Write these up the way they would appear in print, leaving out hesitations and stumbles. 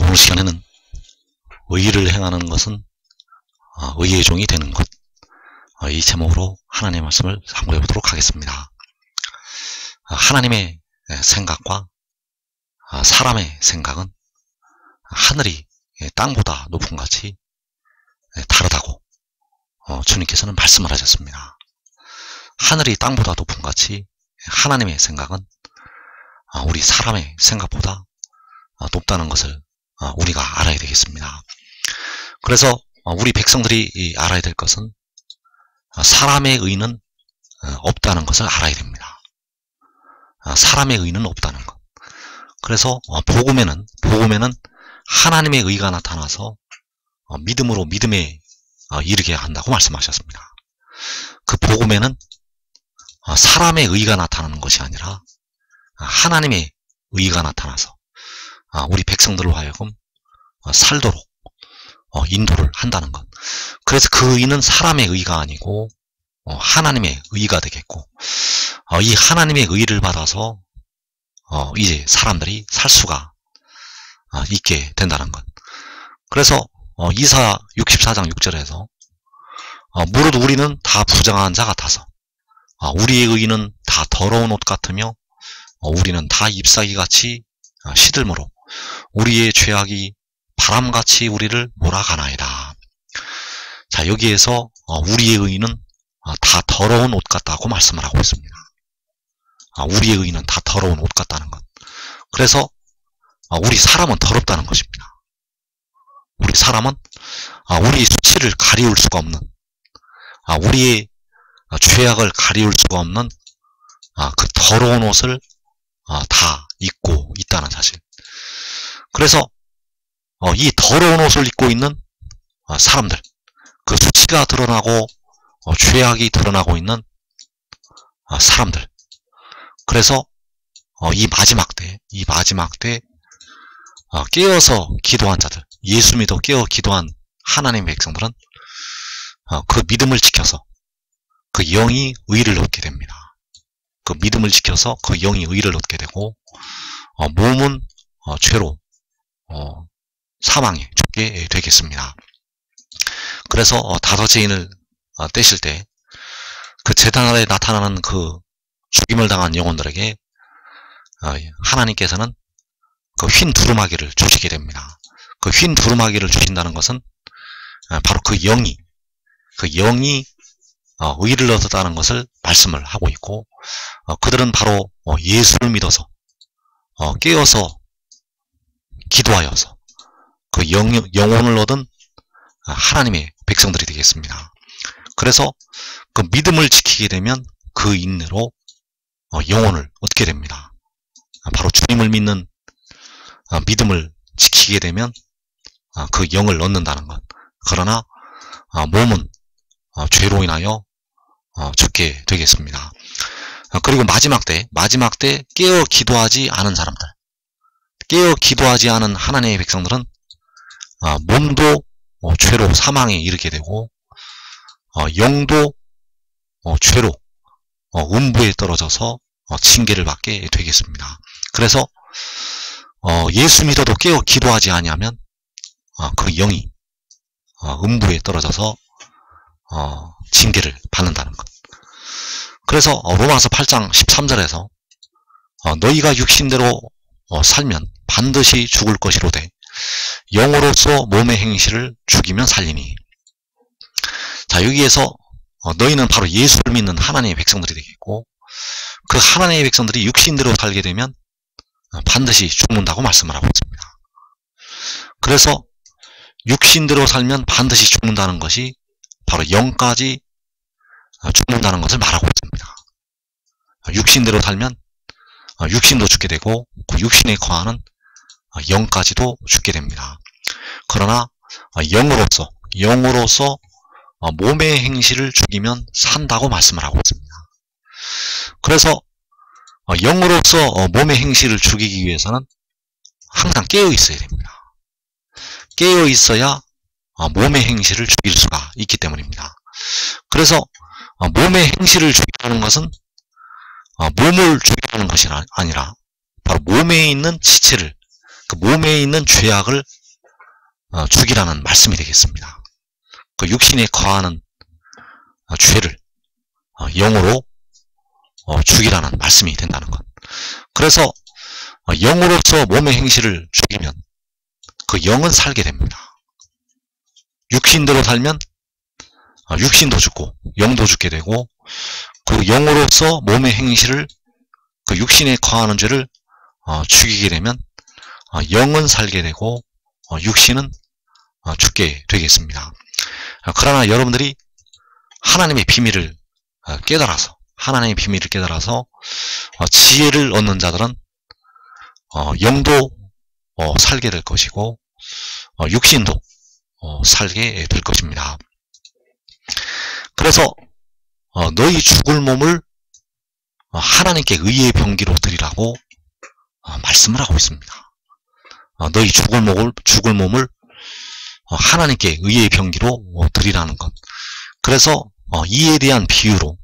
오늘 시간에는 의를 행하는 것은 의의 종이 되는 것, 이 제목으로 하나님의 말씀을 상고해 보도록 하겠습니다. 하나님의 생각과 사람의 생각은 하늘이 땅보다 높은 같이 다르다고 주님께서는 말씀을 하셨습니다. 하늘이 땅보다 높은 같이 하나님의 생각은 우리 사람의 생각보다 높다는 것을 우리가 알아야 되겠습니다. 그래서 우리 백성들이 알아야 될 것은 사람의 의는 없다는 것을 알아야 됩니다. 사람의 의는 없다는 것. 그래서 복음에는 하나님의 의가 나타나서 믿음으로 믿음에 이르게 한다고 말씀하셨습니다. 그 복음에는 사람의 의가 나타나는 것이 아니라 하나님의 의가 나타나서 우리 백성들로 하여금 살도록 인도를 한다는 것. 그래서 그 의는 사람의 의가 아니고 하나님의 의가 되겠고, 이 하나님의 의를 받아서 이제 사람들이 살 수가 있게 된다는 것. 그래서 이사 64장 6절에서 무릇 우리는 다 부정한 자 같아서 우리의 의는 다 더러운 옷 같으며 우리는 다 잎사귀같이 시들므로 우리의 죄악이 바람같이 우리를 몰아가나이다. 자, 여기에서 우리의 의는 다 더러운 옷 같다고 말씀을 하고 있습니다. 우리의 의는 다 더러운 옷 같다는 것. 그래서 우리 사람은 더럽다는 것입니다. 우리 사람은 우리의 수치를 가리울 수가 없는, 우리의 죄악을 가리울 수가 없는 그 더러운 옷을 다 입고 있다는 사실. 그래서 이 더러운 옷을 입고 있는 사람들, 그 수치가 드러나고 죄악이 드러나고 있는 사람들. 그래서 이 마지막 때 깨어서 기도한 자들, 예수 믿어 깨어 기도한 하나님의 백성들은 그 믿음을 지켜서 그 영이 의를 얻게 됩니다. 그 믿음을 지켜서 그 영이 의를 얻게 되고, 몸은 죄로 사망에 죽게 되겠습니다. 그래서 다섯째인을 떼실 때 그 제단 아래 나타나는 그 죽임을 당한 영혼들에게 하나님께서는 그 흰 두루마기를 주시게 됩니다. 그 흰 두루마기를 주신다는 것은 바로 그 영이 의를 얻었다는 것을 말씀을 하고 있고, 그들은 바로 예수를 믿어서 깨어서 기도하여서 그 영혼을 얻은 하나님의 백성들이 되겠습니다. 그래서 그 믿음을 지키게 되면 그 인내로 영혼을 얻게 됩니다. 바로 주님을 믿는 믿음을 지키게 되면 그 영을 얻는다는 것. 그러나 몸은 죄로 인하여 죽게 되겠습니다. 그리고 마지막 때 깨어 기도하지 않은 사람들, 깨어 기도하지 않은 하나님의 백성들은 몸도 죄로 사망에 이르게 되고, 영도 죄로 음부에 떨어져서 징계를 받게 되겠습니다. 그래서 예수 믿어도 깨어 기도하지 아니하면 그 영이 음부에 떨어져서 징계를 받는다는 것. 그래서 로마서 8장 13절에서 너희가 육신대로 살면 반드시 죽을 것이로되 영으로서 몸의 행실을 죽이면 살리니. 자, 여기에서 너희는 바로 예수를 믿는 하나님의 백성들이 되겠고, 그 하나님의 백성들이 육신대로 살게 되면 반드시 죽는다고 말씀을 하고 있습니다. 그래서 육신대로 살면 반드시 죽는다는 것이 바로 영까지 죽는다는 것을 말하고 있습니다. 육신대로 살면 육신도 죽게 되고, 그 육신에 거하는 영까지도 죽게 됩니다. 그러나 영으로서 몸의 행실을 죽이면 산다고 말씀을 하고 있습니다. 그래서 영으로서 몸의 행실을 죽이기 위해서는 항상 깨어 있어야 됩니다. 깨어 있어야 몸의 행실을 죽일 수가 있기 때문입니다. 그래서 몸의 행실을 죽이라는 것은 몸을 죽이라는 것이 아니라 바로 몸에 있는 지체를, 그 몸에 있는 죄악을 죽이라는 말씀이 되겠습니다. 그 육신에 거하는 죄를 영으로 죽이라는 말씀이 된다는 것. 그래서 영으로서 몸의 행실을 죽이면 그 영은 살게 됩니다. 육신대로 살면 육신도 죽고 영도 죽게 되고, 그 영으로서 몸의 행실을, 그 육신에 거하는 죄를 죽이게 되면 영은 살게 되고 육신은 죽게 되겠습니다. 그러나 여러분들이 하나님의 비밀을 깨달아서, 하나님의 비밀을 깨달아서 지혜를 얻는 자들은 영도 살게 될 것이고 육신도 살게 될 것입니다. 그래서 너희 죽을 몸을 하나님께 의의 병기로 드리라고 말씀을 하고 있습니다. 너희 죽을 몸을 하나님께 의의 병기로 드리라는 것. 그래서 이에 대한 비유로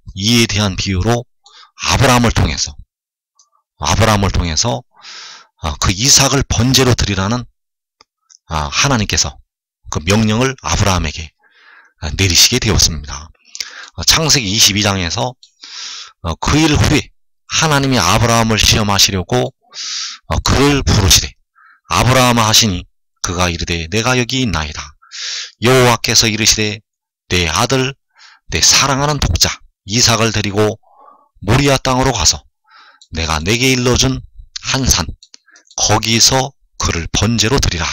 아브라함을 통해서 그 이삭을 번제로 드리라는 하나님께서 그 명령을 아브라함에게 내리시게 되었습니다. 창세기 22장에서 그 일 후에 하나님이 아브라함을 시험하시려고 그를 부르시되 아브라함아 하시니 그가 이르되 내가 여기 있나이다. 여호와께서 이르시되 내 아들 내 사랑하는 독자 이삭을 데리고 모리아 땅으로 가서 내가 내게 일러준 한 산 거기서 그를 번제로 드리라.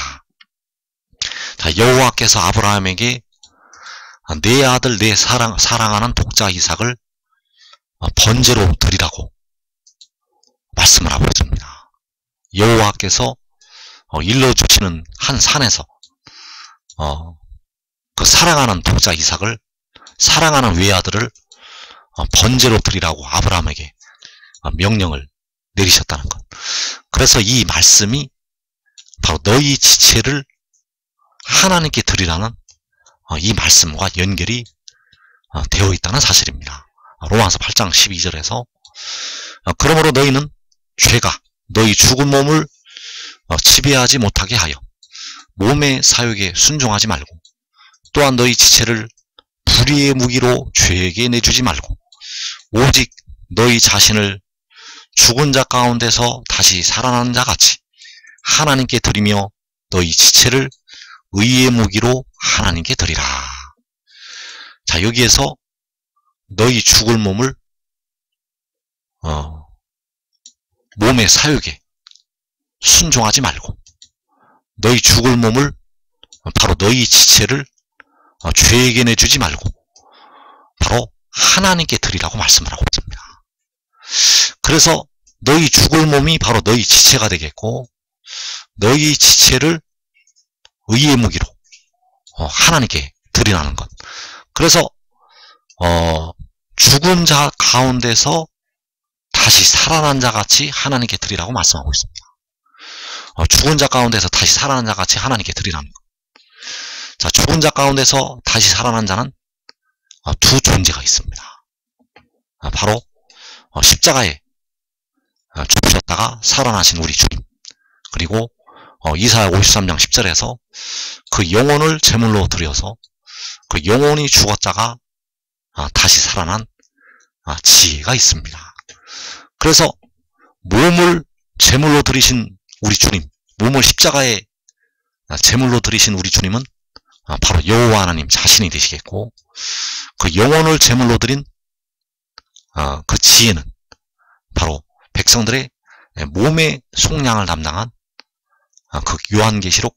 자, 여호와께서 아브라함에게 내 아들 내 사랑하는 독자 이삭을 번제로 드리라고 말씀을 하고 있습니다. 여호와께서 일러주시는 한 산에서 그 사랑하는 독자 이삭을, 사랑하는 외아들을 번제로 드리라고 아브라함에게 명령을 내리셨다는 것. 그래서 이 말씀이 바로 너희 지체를 하나님께 드리라는 이 말씀과 연결이 되어 있다는 사실입니다. 로마서 8장 12절에서 그러므로 너희는 죄가 너희 죽은 몸을 지배하지 못하게 하여 몸의 사욕에 순종하지 말고, 또한 너희 지체를 불의의 무기로 죄에게 내주지 말고 오직 너희 자신을 죽은 자 가운데서 다시 살아나는 자 같이 하나님께 드리며 너희 지체를 의의 무기로 하나님께 드리라. 자, 여기에서 너희 죽을 몸을 몸의 사욕에 순종하지 말고, 너희 죽을 몸을, 바로 너희 지체를 죄에게 내주지 말고 바로 하나님께 드리라고 말씀을 하고 있습니다. 그래서 너희 죽을 몸이 바로 너희 지체가 되겠고, 너희 지체를 의의 무기로 하나님께 드리라는 것. 그래서 죽은 자 가운데서 다시 살아난 자 같이 하나님께 드리라고 말씀하고 있습니다. 죽은 자 가운데서 다시 살아난 자 같이 하나님께 드리라는 것. 자, 죽은 자 가운데서 다시 살아난 자는 두 존재가 있습니다. 바로 십자가에 죽으셨다가 살아나신 우리 주님, 그리고 이사야 53장 10절에서 그 영혼을 제물로 드려서 그 영혼이 죽었다가 다시 살아난 지혜가 있습니다. 그래서 몸을 제물로 드리신 우리 주님, 몸을 십자가에 제물로 드리신 우리 주님은 바로 여호와 하나님 자신이 되시겠고, 그 영혼을 제물로 드린 그 지혜는 바로 백성들의 몸의 속량을 담당한 그 요한계시록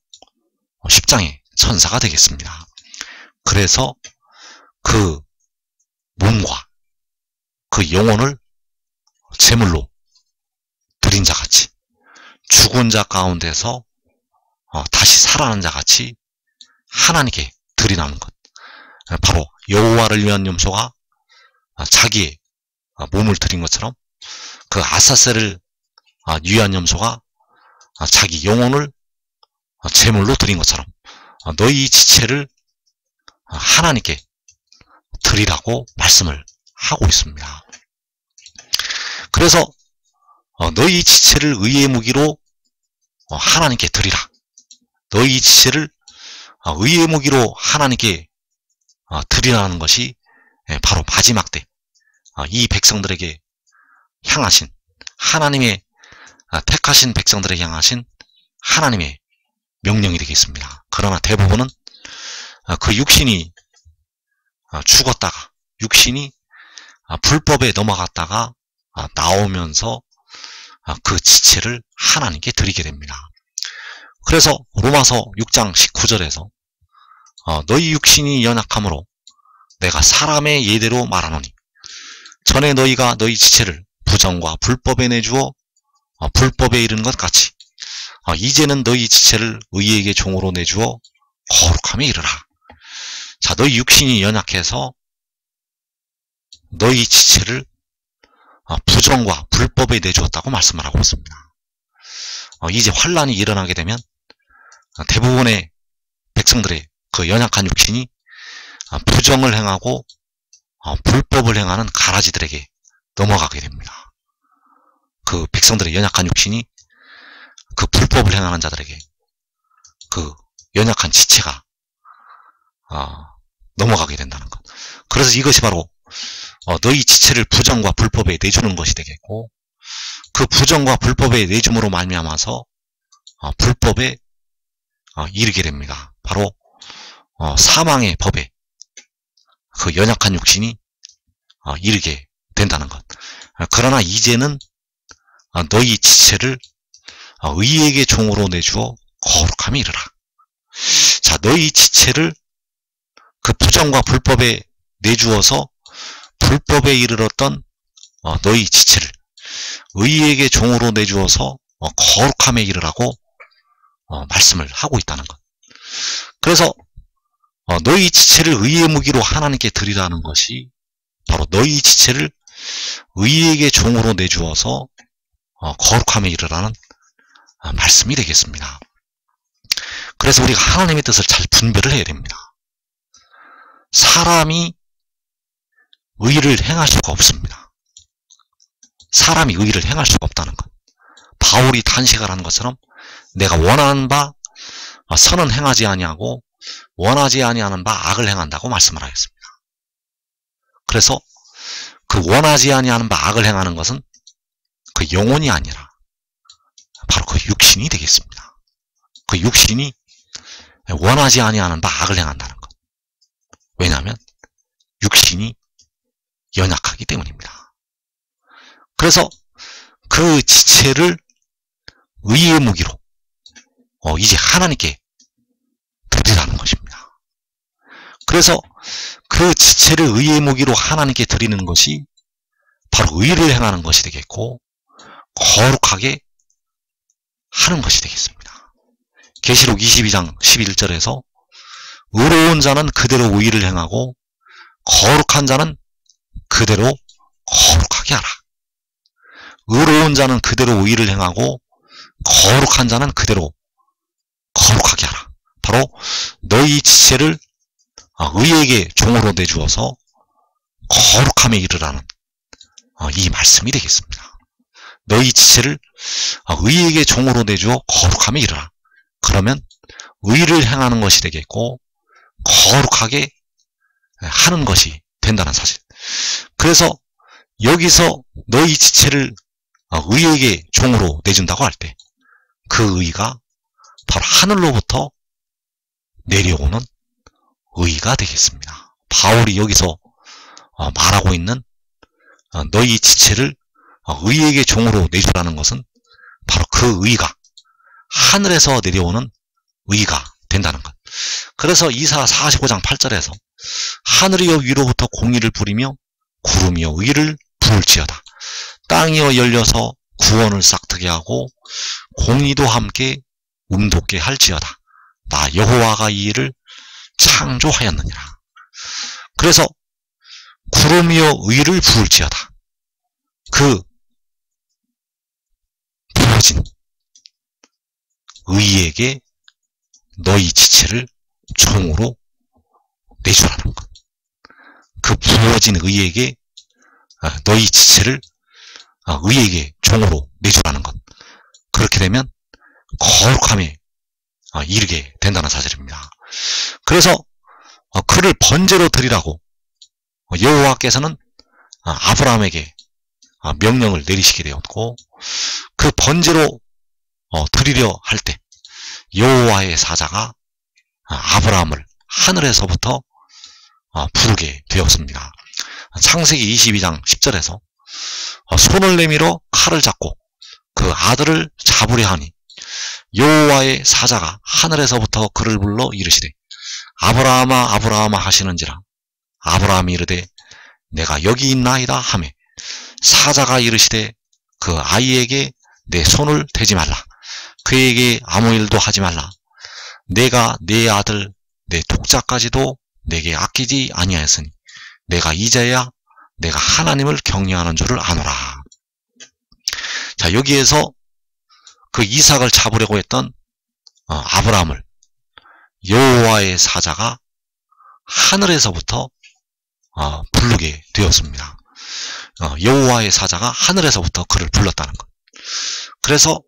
10장의 천사가 되겠습니다. 그래서 그 몸과 그 영혼을 제물로 드린 자 같이, 죽은 자 가운데서 다시 살아난 자 같이 하나님께 드리라는 것. 바로 여호와를 위한 염소가 자기의 몸을 드린 것처럼, 그 아사셀을 위한 염소가 자기 영혼을 제물로 드린 것처럼 너희 지체를 하나님께 드리라고 말씀을 하고 있습니다. 그래서 너희 지체를 의의 무기로 하나님께 드리라. 너희 지체를 의의 무기로 하나님께 드리라는 것이 바로 마지막 때 이 백성들에게 향하신 하나님의 택하신 백성들에게 향하신 하나님의 명령이 되겠습니다. 그러나 대부분은 그 육신이 죽었다가 육신이 불법에 넘어갔다가 나오면서 그 지체를 하나님께 드리게 됩니다. 그래서 로마서 6장 19절에서 너희 육신이 연약함으로 내가 사람의 예대로 말하노니 전에 너희가 너희 지체를 부정과 불법에 내주어 불법에 이르는 것 같이 이제는 너희 지체를 의에게 종으로 내주어 거룩함에 이르라. 자, 너희 육신이 연약해서 너희 지체를 부정과 불법에 내주었다고 말씀을 하고 있습니다. 이제 환란이 일어나게 되면 대부분의 백성들의 그 연약한 육신이 부정을 행하고 불법을 행하는 가라지들에게 넘어가게 됩니다. 그 백성들의 연약한 육신이 그 불법을 행하는 자들에게 그 연약한 지체가 넘어가게 된다는 것. 그래서 이것이 바로 너희 지체를 부정과 불법에 내주는 것이 되겠고, 그 부정과 불법에 내줌으로 말미암아서 불법에 이르게 됩니다. 바로 사망의 법에 그 연약한 육신이 이르게 된다는 것. 그러나 이제는 너희 지체를 의에게 종으로 내주어 거룩함에 이르라. 자, 너희 지체를 그 부정과 불법에 내주어서 불법에 이르렀던 너희 지체를 의에게 종으로 내주어서 거룩함에 이르라고 말씀을 하고 있다는 것. 그래서 너희 지체를 의의 무기로 하나님께 드리라는 것이 바로 너희 지체를 의에게 종으로 내주어서 거룩함에 이르라는 말씀이 되겠습니다. 그래서 우리가 하나님의 뜻을 잘 분별을 해야 됩니다. 사람이 의를 행할 수가 없습니다. 사람이 의를 행할 수가 없다는 것. 바울이 단식을 하는 것처럼 내가 원하는 바 선은 행하지 아니하고 원하지 아니하는 바 악을 행한다고 말씀을 하였습니다. 그래서 그 원하지 아니하는 바 악을 행하는 것은 그 영혼이 아니라 바로 그 육신이 되겠습니다. 그 육신이 원하지 아니하는 바 악을 행한다는 것. 왜냐하면 육신이 연약하기 때문입니다. 그래서 그 지체를 의의 무기로 이제 하나님께 드리라는 것입니다. 그래서 그 지체를 의의 무기로 하나님께 드리는 것이 바로 의를 행하는 것이 되겠고 거룩하게 하는 것이 되겠습니다. 계시록 22장 11절에서 의로운 자는 그대로 의를 행하고 거룩한 자는 그대로 거룩하게 하라. 의로운 자는 그대로 의를 행하고 거룩한 자는 그대로 거룩하게 하라. 바로 너희 지체를 의에게 종으로 내주어서 거룩함에 이르라는 이 말씀이 되겠습니다. 너희 지체를 의에게 종으로 내주어 거룩함에 이르라. 그러면 의를 행하는 것이 되겠고 거룩하게 하는 것이 된다는 사실. 그래서 여기서 너희 지체를 의에게 종으로 내준다고 할 때 그 의가 바로 하늘로부터 내려오는 의가 되겠습니다. 바울이 여기서 말하고 있는 너희 지체를 의에게 종으로 내주라는 것은 바로 그 의가 하늘에서 내려오는 의가 된다는 것. 그래서 이사 45장 8절에서 하늘이여 위로부터 공의를 부리며 구름이여 의를 부을지어다. 땅이여 열려서 구원을 싹트게 하고 공의도 함께 음돋게 할지어다. 나 여호와가 이 일을 창조하였느니라. 그래서 구름이여 의를 부을지어다. 그 부어진 의에게 너희 지체를 종으로 내주라는 것. 그 부어진 의에게 너희 지체를 의에게 종으로 내주라는 것. 그렇게 되면 거룩함에 이르게 된다는 사실입니다. 그래서 그를 번제로 드리라고 여호와께서는 아브라함에게 명령을 내리시게 되었고, 그 번제로 드리려 할 때 여호와의 사자가 아브라함을 하늘에서부터 부르게 되었습니다. 창세기 22장 10절에서 손을 내밀어 칼을 잡고 그 아들을 잡으려 하니 여호와의 사자가 하늘에서부터 그를 불러 이르시되 아브라함아 아브라함아 하시는지라. 아브라함이 이르되 내가 여기 있나이다 하매 사자가 이르시되 그 아이에게 내 손을 대지 말라. 그에게 아무 일도 하지 말라. 내가 내 아들 내 독자까지도 내게 아끼지 아니하였으니 내가 이제야 내가 하나님을 경외하는 줄을 아노라. 자, 여기에서 그 이삭을 잡으려고 했던 아브라함을 여호와의 사자가 하늘에서부터 부르게 되었습니다. 여호와의 사자가 하늘에서부터 그를 불렀다는 것. 그래서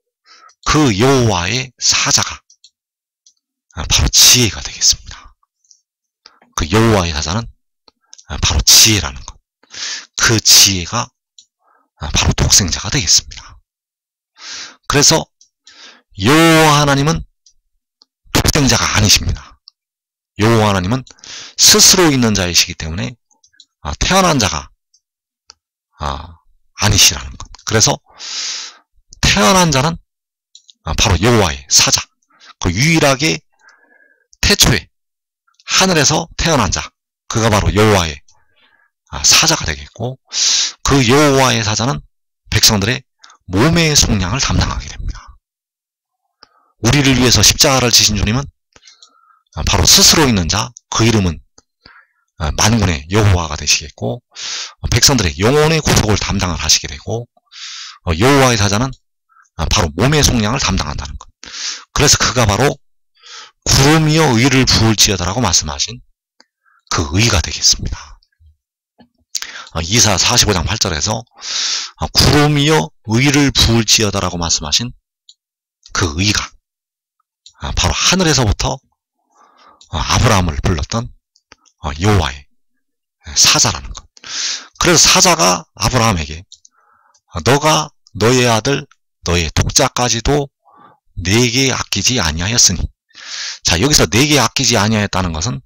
그 여호와의 사자가 바로 지혜가 되겠습니다. 그 여호와의 사자는 바로 지혜라는 것. 그 지혜가 바로 독생자가 되겠습니다. 그래서 여호와 하나님은 독생자가 아니십니다. 여호와 하나님은 스스로 있는 자이시기 때문에 태어난 자가 아니시라는 것. 그래서 태어난 자는 바로 여호와의 사자. 그 유일하게 태초에 하늘에서 태어난 자, 그가 바로 여호와의 사자가 되겠고, 그 여호와의 사자는 백성들의 몸의 속량을 담당하게 됩니다. 우리를 위해서 십자가를 지신 주님은 바로 스스로 있는 자, 그 이름은 만군의 여호와가 되시겠고, 백성들의 영혼의 구속을 담당을 하시게 되고, 여호와의 사자는 바로 몸의 속량을 담당한다는 것. 그래서 그가 바로 구름이여 의를 부을지어다라고 말씀하신 그 의가 되겠습니다. 이사 45장 8절에서 구름이여 의를 부을지어다라고 말씀하신 그 의가 바로 하늘에서부터 아브라함을 불렀던 여호와의 사자라는 것. 그래서 사자가 아브라함에게 너가 너의 아들 너의 독자까지도 내게 아끼지 아니하였으니, 자, 여기서 내게 아끼지 아니하였다는 것은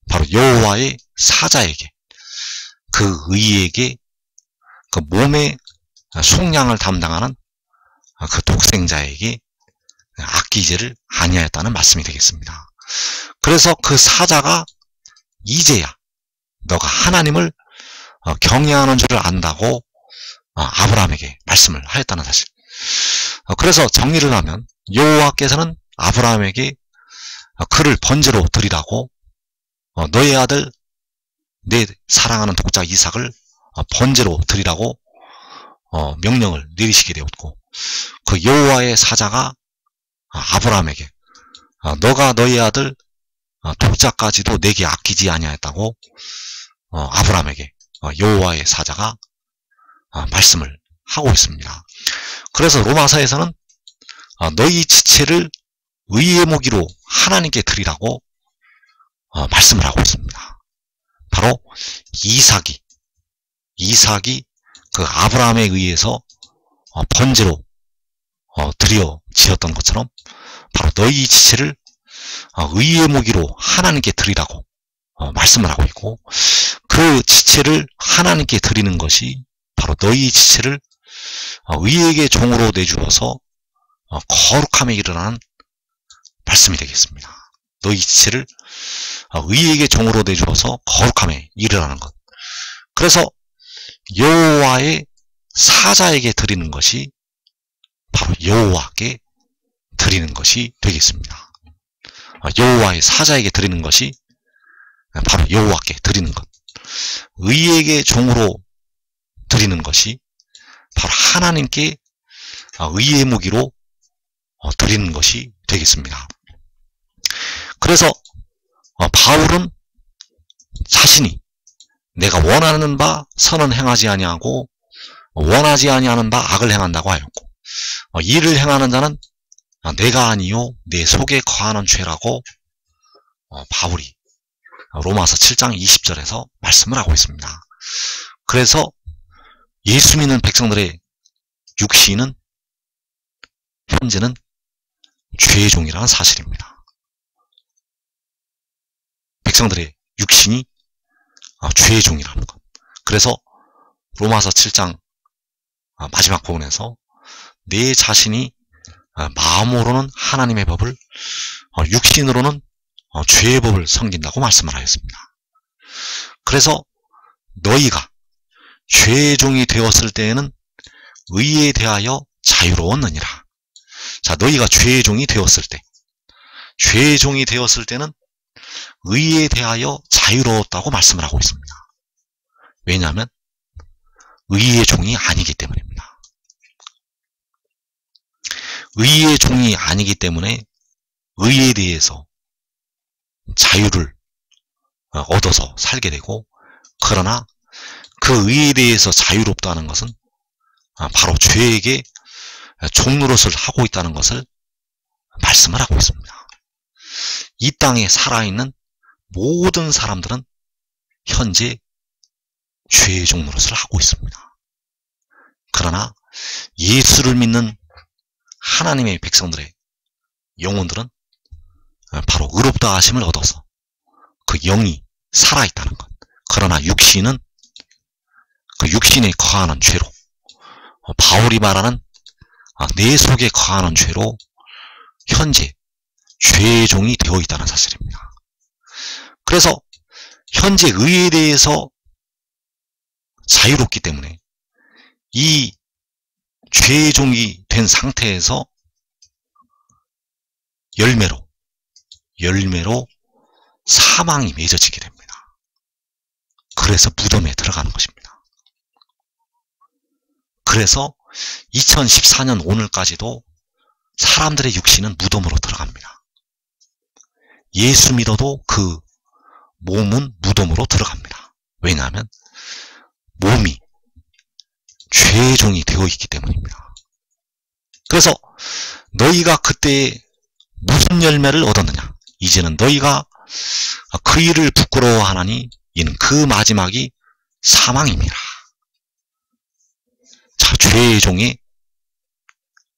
바로 여호와의 사자에게, 그 의에게, 그 몸의 속량을 담당하는 그 독생자에게 아끼지를 아니하였다는 말씀이 되겠습니다. 그래서 그 사자가 이제야 너가 하나님을 경외하는 줄을 안다고 아브라함에게 말씀을 하였다는 사실. 그래서 정리를 하면 여호와께서는 아브라함에게 그를 번제로 드리라고 너의 아들 내 사랑하는 독자 이삭을 번제로 드리라고 명령을 내리시게 되었고, 그 여호와의 사자가 아브라함에게 너가 너의 아들 독자까지도 내게 아끼지 아니하였다고 아브라함에게 여호와의 사자가 말씀을 하고 있습니다. 그래서 로마서에서는 너희 지체를 의의 모기로 하나님께 드리라고 말씀을 하고 있습니다. 바로 이삭이 그 아브라함에 의해서 번제로 드려지었던 것처럼 바로 너희 지체를 의의 모기로 하나님께 드리라고 말씀을 하고 있고, 그 지체를 하나님께 드리는 것이 바로 너희 지체를 의에게 종으로 내주어서 거룩함에 일어나는 말씀이 되겠습니다. 너희 지체를 의에게 종으로 내주어서 거룩함에 일어나는 것. 그래서 여호와의 사자에게 드리는 것이 바로 여호와께 드리는 것이 되겠습니다. 여호와의 사자에게 드리는 것이 바로 여호와께 드리는 것. 의에게 종으로 드리는 것이 바로 하나님께 의의 무기로 드리는 것이 되겠습니다. 그래서 바울은 자신이 내가 원하는 바 선은 행하지 아니하고 원하지 아니하는 바 악을 행한다고 하였고, 이를 행하는 자는 내가 아니요 내 속에 거하는 죄라고 바울이 로마서 7장 20절에서 말씀을 하고 있습니다. 그래서 예수 믿는 백성들의 육신은 현재는 죄의 종이라는 사실입니다. 백성들의 육신이 죄의 종이라는 것. 그래서 로마서 7장 마지막 부분에서 내 자신이 마음으로는 하나님의 법을, 육신으로는 죄의 법을 섬긴다고 말씀을 하였습니다. 그래서 너희가 죄의 종이 되었을 때에는 의에 대하여 자유로웠느니라. 자, 너희가 죄의 종이 되었을 때, 죄의 종이 되었을 때는 의에 대하여 자유로웠다고 말씀을 하고 있습니다. 왜냐하면 의의 종이 아니기 때문입니다. 의의 종이 아니기 때문에 의에 대해서 자유를 얻어서 살게 되고, 그러나 그 의에 대해서 자유롭다는 것은 바로 죄에게 종노릇을 하고 있다는 것을 말씀을 하고 있습니다. 이 땅에 살아있는 모든 사람들은 현재 죄의 종노릇을 하고 있습니다. 그러나 예수를 믿는 하나님의 백성들의 영혼들은 바로 의롭다 하심을 얻어서 그 영이 살아있다는 것. 그러나 육신은 그 육신에 거하는 죄로, 바울이 말하는 내 속에 거하는 죄로 현재 죄의 종이 되어 있다는 사실입니다. 그래서 현재 의에 대해서 자유롭기 때문에 이 죄의 종이 된 상태에서 열매로 사망이 맺어지게 됩니다. 그래서 무덤에 들어가는 것입니다. 그래서 2014년 오늘까지도 사람들의 육신은 무덤으로 들어갑니다. 예수 믿어도 그 몸은 무덤으로 들어갑니다. 왜냐하면 몸이 죄의 종이 되어 있기 때문입니다. 그래서 너희가 그때 무슨 열매를 얻었느냐? 이제는 너희가 그 일을 부끄러워하나니 이는 그 마지막이 사망입니다. 자, 죄의 종의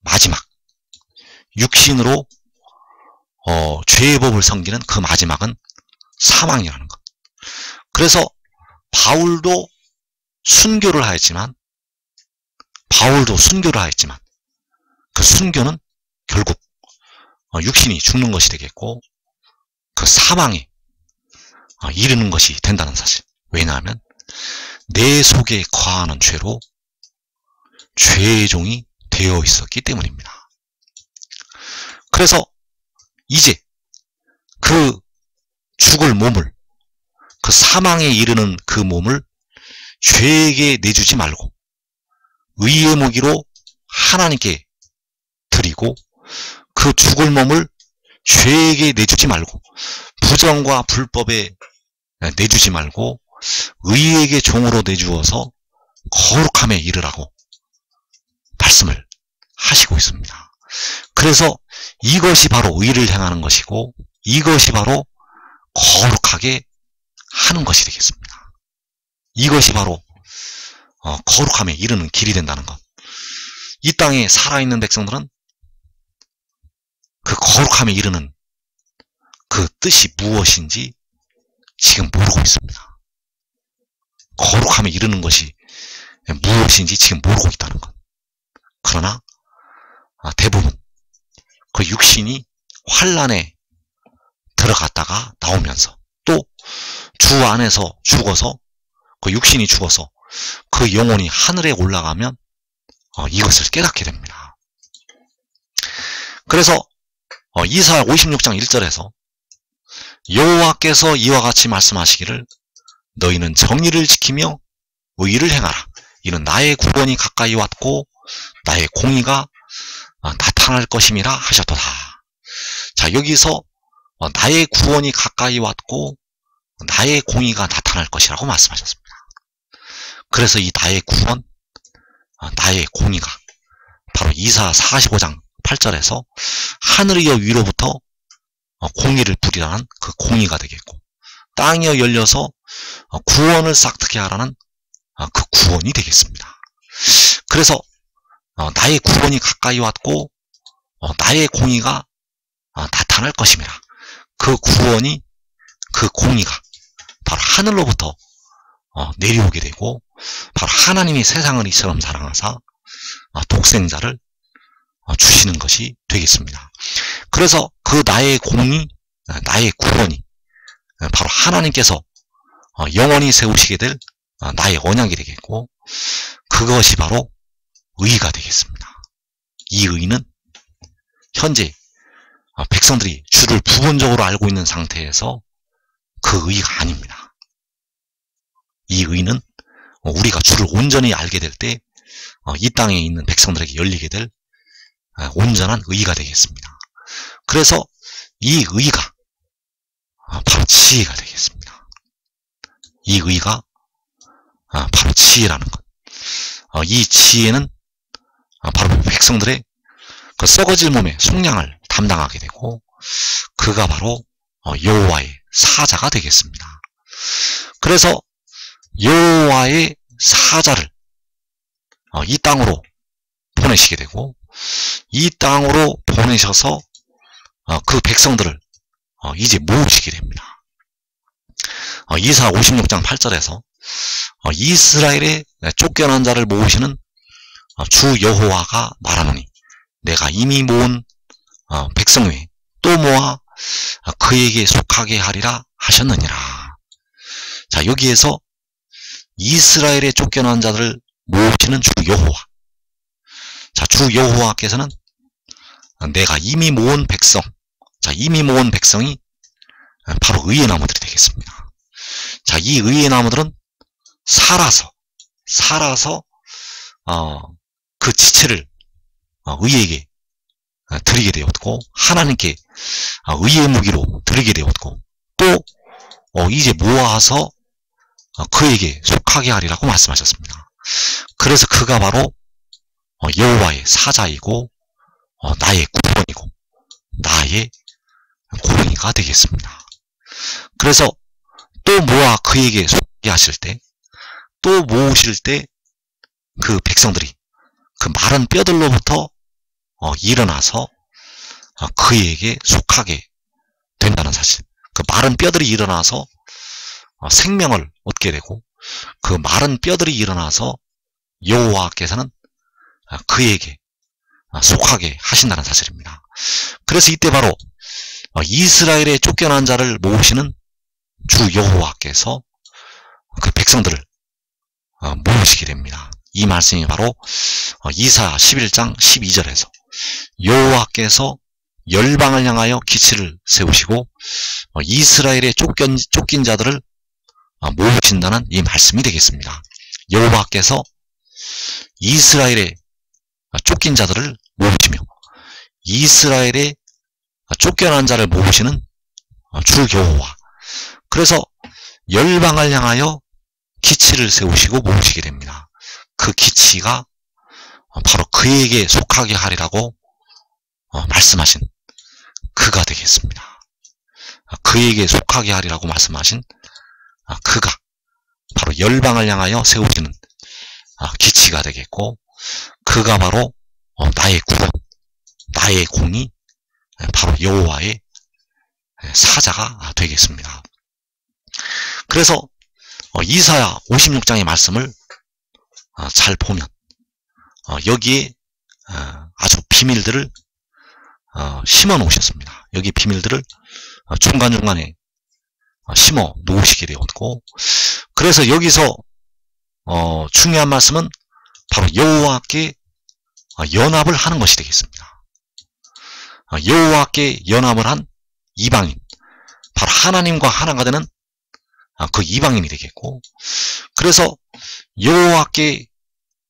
마지막, 육신으로 죄의 법을 섬기는 그 마지막은 사망이라는 것. 그래서 바울도 순교를 하였지만 그 순교는 결국 육신이 죽는 것이 되겠고 그 사망에 이르는 것이 된다는 사실. 왜냐하면 내 속에 거하는 죄로 죄의 종이 되어 있었기 때문입니다. 그래서 이제 그 죽을 몸을, 그 사망에 이르는 그 몸을 죄에게 내주지 말고 의의 무기로 하나님께 드리고, 그 죽을 몸을 죄에게 내주지 말고 부정과 불법에 내주지 말고 의에게 종으로 내주어서 거룩함에 이르라고 말씀을 하시고 있습니다. 그래서 이것이 바로 의를 행하는 것이고 이것이 바로 거룩하게 하는 것이 되겠습니다. 이것이 바로 거룩함에 이르는 길이 된다는 것. 이 땅에 살아있는 백성들은 그 거룩함에 이르는 그 뜻이 무엇인지 지금 모르고 있습니다. 거룩함에 이르는 것이 무엇인지 지금 모르고 있다는 것. 그러나 대부분 그 육신이 환란에 들어갔다가 나오면서 또 주 안에서 죽어서, 그 육신이 죽어서 그 영혼이 하늘에 올라가면 이것을 깨닫게 됩니다. 그래서 이사야 56장 1절에서 여호와께서 이와 같이 말씀하시기를 너희는 정의를 지키며 의를 행하라. 이는 나의 구원이 가까이 왔고 나의 공의가 나타날 것임이라 하셨도다. 자, 여기서 나의 구원이 가까이 왔고 나의 공의가 나타날 것이라고 말씀하셨습니다. 그래서 이 나의 구원, 나의 공의가 바로 이사야 45장 8절에서 하늘이여 위로부터 공의를 부리라는 그 공의가 되겠고, 땅이 열려서 구원을 싹트게 하라는 그 구원이 되겠습니다. 그래서 나의 구원이 가까이 왔고 나의 공의가 나타날 것임이라. 그 구원이, 그 공의가 바로 하늘로부터 내려오게 되고, 바로 하나님이 세상을 이처럼 사랑하사 독생자를 주시는 것이 되겠습니다. 그래서 그 나의 공의, 나의 구원이 바로 하나님께서 영원히 세우시게 될 나의 언약이 되겠고, 그것이 바로 의가 되겠습니다. 이 의는 현재 백성들이 주를 부분적으로 알고 있는 상태에서 그 의가 아닙니다. 이 의는 우리가 주를 온전히 알게 될 때 이 땅에 있는 백성들에게 열리게 될 온전한 의가 되겠습니다. 그래서 이 의가 바로 지혜가 되겠습니다. 이 의가 바로 지혜라는 것. 이 지혜는 바로 백성들의 그 썩어질 몸의 속량을 담당하게 되고, 그가 바로 여호와의 사자가 되겠습니다. 그래서 여호와의 사자를 이 땅으로 보내시게 되고, 이 땅으로 보내셔서 그 백성들을 이제 모으시게 됩니다. 이사 56장 8절에서 이스라엘의 쫓겨난 자를 모으시는 주 여호와가 말하노니 내가 이미 모은 백성 외에 또 모아 그에게 속하게 하리라 하셨느니라. 자, 여기에서 이스라엘의 쫓겨난 자들을 모으시는 주 여호와. 자, 주 여호와께서는 내가 이미 모은 백성, 자, 이미 모은 백성이 바로 의의 나무들이 되겠습니다. 자, 이 의의 나무들은 살아서 그 지체를 의에게 드리게 되었고, 하나님께 의의 무기로 드리게 되었고, 또 이제 모아서 그에게 속하게 하리라고 말씀하셨습니다. 그래서 그가 바로 여호와의 사자이고 나의 구원이고 나의 공의가 되겠습니다. 그래서 또 모아 그에게 속게 하실 때, 또 모으실 때 그 백성들이 그 마른 뼈들로부터 일어나서 그에게 속하게 된다는 사실. 그 마른 뼈들이 일어나서 생명을 얻게 되고, 그 마른 뼈들이 일어나서 여호와께서는 그에게 속하게 하신다는 사실입니다. 그래서 이때 바로 이스라엘의 쫓겨난 자를 모으시는 주 여호와께서 그 백성들을 모으시게 됩니다. 이 말씀이 바로 이사 11장 12절에서 여호와께서 열방을 향하여 기치를 세우시고 이스라엘의 쫓긴 자들을 모으신다는 이 말씀이 되겠습니다. 여호와께서 이스라엘의 쫓긴 자들을 모으시며 이스라엘의 쫓겨난 자를 모으시는 주 여호와. 그래서 열방을 향하여 기치를 세우시고 모으시게 됩니다. 그 기치가 바로 그에게 속하게 하리라고 말씀하신 그가 되겠습니다. 그에게 속하게 하리라고 말씀하신 그가 바로 열방을 향하여 세우시는 기치가 되겠고, 그가 바로 나의 구원, 나의 공의, 바로 여호와의 사자가 되겠습니다. 그래서 이사야 56장의 말씀을 잘 보면 여기에 아주 비밀들을 심어 놓으셨습니다. 여기 비밀들을 중간중간에 심어 놓으시게 되었고, 그래서 여기서 중요한 말씀은 바로 여호와께 연합을 하는 것이 되겠습니다. 여호와께 연합을 한 이방인, 바로 하나님과 하나가 되는 그 이방인이 되겠고, 그래서 여호와께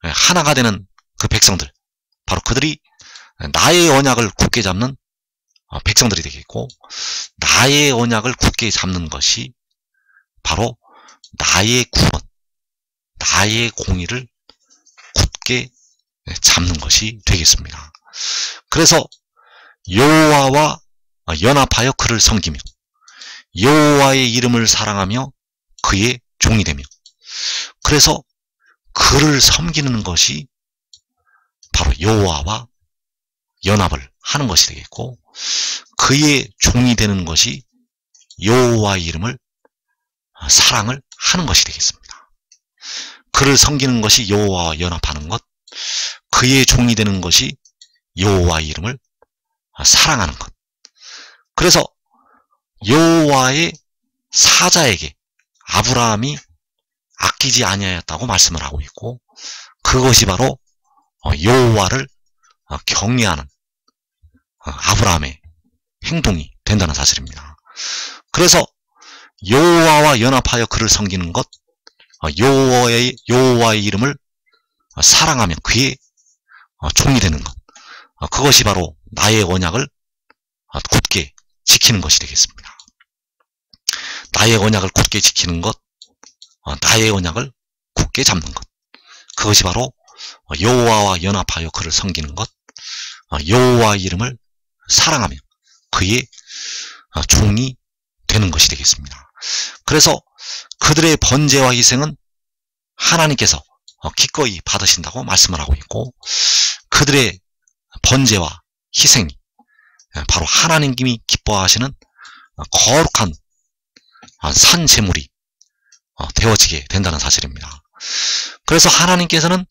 하나가 되는 그 백성들, 바로 그들이 나의 언약을 굳게 잡는 백성들이 되겠고, 나의 언약을 굳게 잡는 것이 바로 나의 구원, 나의 공의를 굳게 잡는 것이 되겠습니다. 그래서 여호와와 연합하여 그를 섬기며 여호와의 이름을 사랑하며 그의 종이 되며. 그래서 그를 섬기는 것이 바로 여호와와 연합을 하는 것이 되겠고, 그의 종이 되는 것이 여호와의 이름을 사랑을 하는 것이 되겠습니다. 그를 섬기는 것이 여호와와 연합하는 것, 그의 종이 되는 것이 여호와의 이름을 사랑하는 것. 그래서 여호와의 사자에게 아브라함이 아끼지 아니하였다고 말씀을 하고 있고, 그것이 바로 여호와를 경외하는 아브라함의 행동이 된다는 사실입니다. 그래서 여호와와 연합하여 그를 섬기는 것, 여호와의 이름을 사랑하며 그의 종이 되는 것, 그것이 바로 나의 언약을 굳게 지키는 것이 되겠습니다. 나의 언약을 굳게 지키는 것, 나의 언약을 굳게 잡는 것, 그것이 바로 여호와와 연합하여 그를 섬기는 것, 여호와의 이름을 사랑하며 그의 종이 되는 것이 되겠습니다. 그래서 그들의 번제와 희생은 하나님께서 기꺼이 받으신다고 말씀을 하고 있고, 그들의 번제와 희생이 바로 하나님이 기뻐하시는 거룩한 산 제물이 되어지게 된다는 사실입니다. 그래서 하나님께서는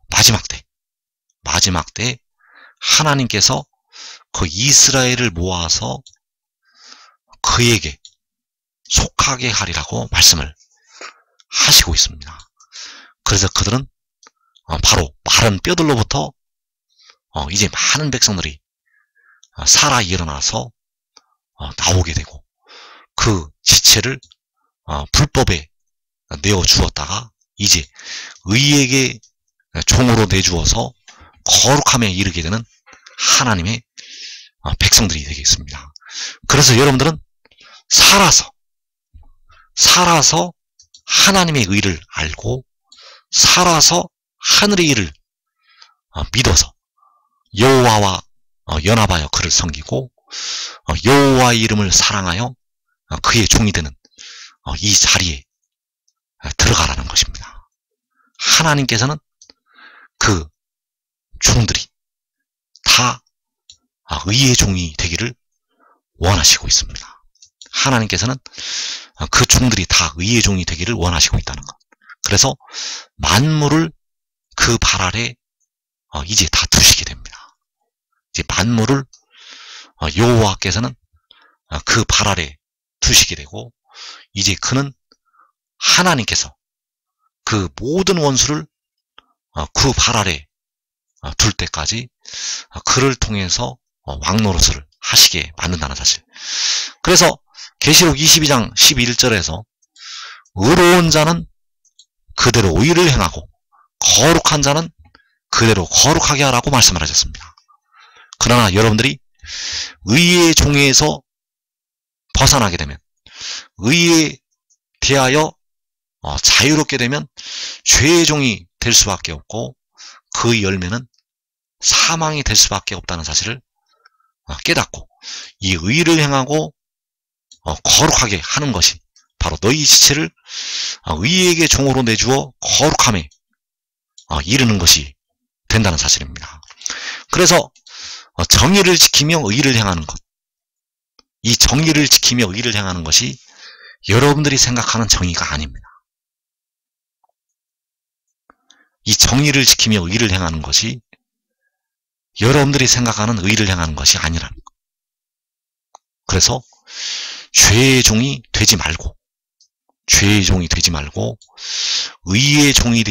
마지막 때 하나님께서 그 이스라엘을 모아서 그에게 속하게 하리라고 말씀을 하시고 있습니다. 그래서 그들은 바로 마른 뼈들로부터 이제 많은 백성들이 살아 일어나서 나오게 되고, 그 지체를 불법에 내어 주었다가 이제 의에게 종으로 내주어서 거룩함에 이르게 되는 하나님의 백성들이 되겠습니다. 그래서 여러분들은 살아서 하나님의 의를 알고, 살아서 하늘의 일을 믿어서 여호와와 연합하여 그를 섬기고, 여호와의 이름을 사랑하여 그의 종이 되는 이 자리에 들어가라는 것입니다. 하나님께서는 그 종들이 다 의의 종이 되기를 원하시고 있습니다. 하나님께서는 그 종들이 다 의의 종이 되기를 원하시고 있다는 것. 그래서 만물을 그 발 아래 이제 다 두시게 됩니다. 이제 만물을 여호와께서는 그 발 아래 두시게 되고, 이제 그는 하나님께서 그 모든 원수를 그 발 아래 둘 때까지 그를 통해서 왕노릇을 하시게 만든다는 사실. 그래서 계시록 22장 11절에서 의로운 자는 그대로 의를 행하고 거룩한 자는 그대로 거룩하게 하라고 말씀을 하셨습니다. 그러나 여러분들이 의의 종에서 벗어나게 되면, 의에 대하여 자유롭게 되면 죄의 종이 될 수밖에 없고, 그 열매는 사망이 될 수밖에 없다는 사실을 깨닫고, 이 의를 행하고 거룩하게 하는 것이 바로 너희 지체를 의에게 종으로 내주어 거룩함에 이르는 것이 된다는 사실입니다. 그래서 정의를 지키며 의를 행하는 것, 이 정의를 지키며 의를 행하는 것이 여러분들이 생각하는 정의가 아닙니다. 이 정의를 지키며 의를 행하는 것이 여러분들이 생각하는 의를 행하는 것이 아니라는 것. 그래서 죄의 종이 되지 말고 의의 종이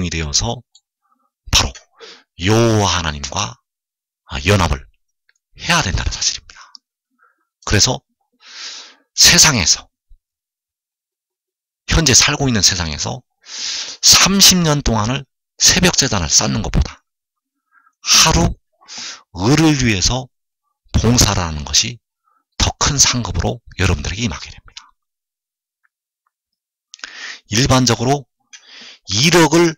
되어서 바로 여호와 하나님과 연합을 해야 된다는 사실입니다. 그래서 세상에서, 현재 살고 있는 세상에서 30년 동안을 새벽 제단을 쌓는 것보다 하루 의를 위해서 봉사를 하는 것이 더 큰 상급으로 여러분들에게 임하게 됩니다. 일반적으로 1억을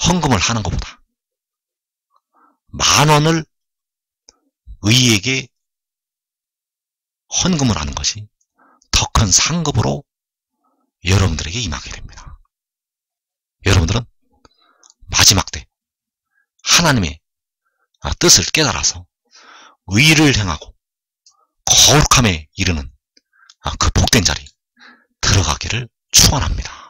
헌금을 하는 것보다 10,000원을 의에게 헌금을 하는 것이 더 큰 상급으로 여러분들에게 임하게 됩니다. 여러분들은 마지막 때 하나님의 뜻을 깨달아서 의를 행하고 거룩함에 이르는 그 복된 자리 들어가기를 축원합니다.